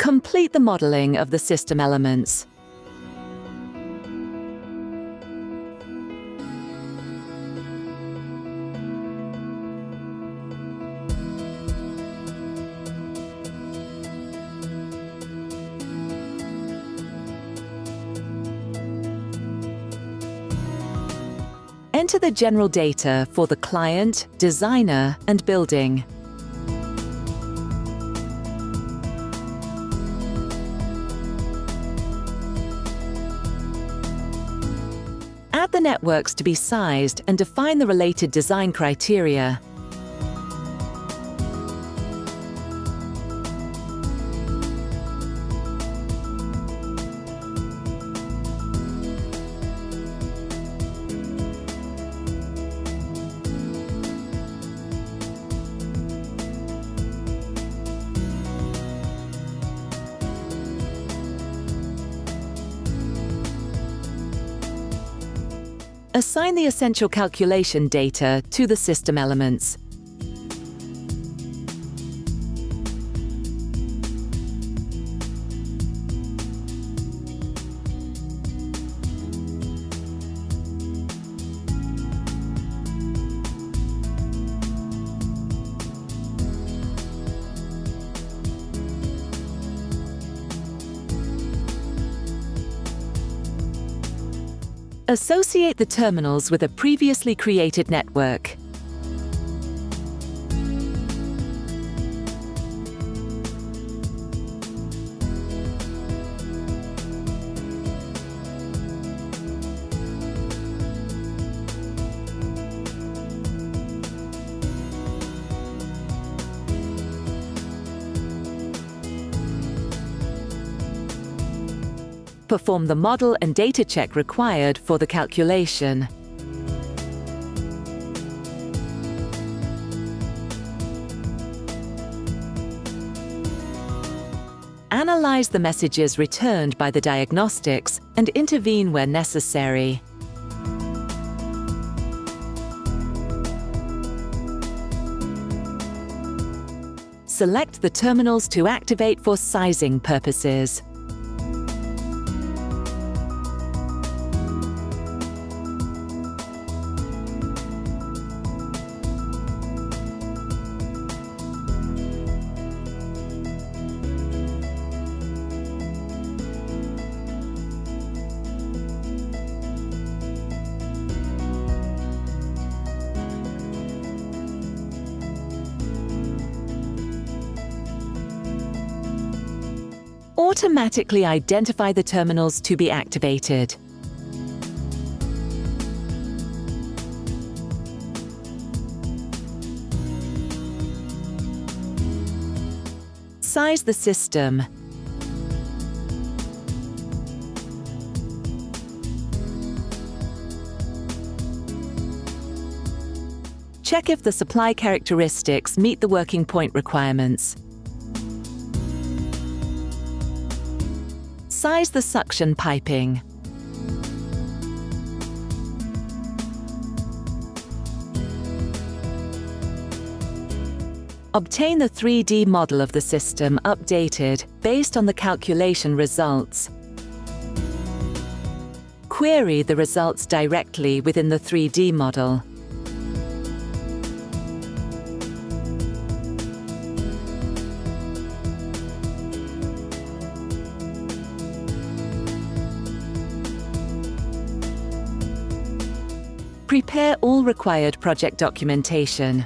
Complete the modeling of the system elements. Enter the general data for the client, designer, and building. Add the networks to be sized and define the related design criteria. Assign the essential calculation data to the system elements. Associate the terminals with a previously created network. Perform the model and data check required for the calculation. Analyze the messages returned by the diagnostics and intervene where necessary. Select the terminals to activate for sizing purposes. Automatically identify the terminals to be activated. Size the system. Check if the supply characteristics meet the working point requirements. Size the suction piping. Obtain the 3D model of the system updated based on the calculation results. Query the results directly within the 3D model. Prepare all required project documentation.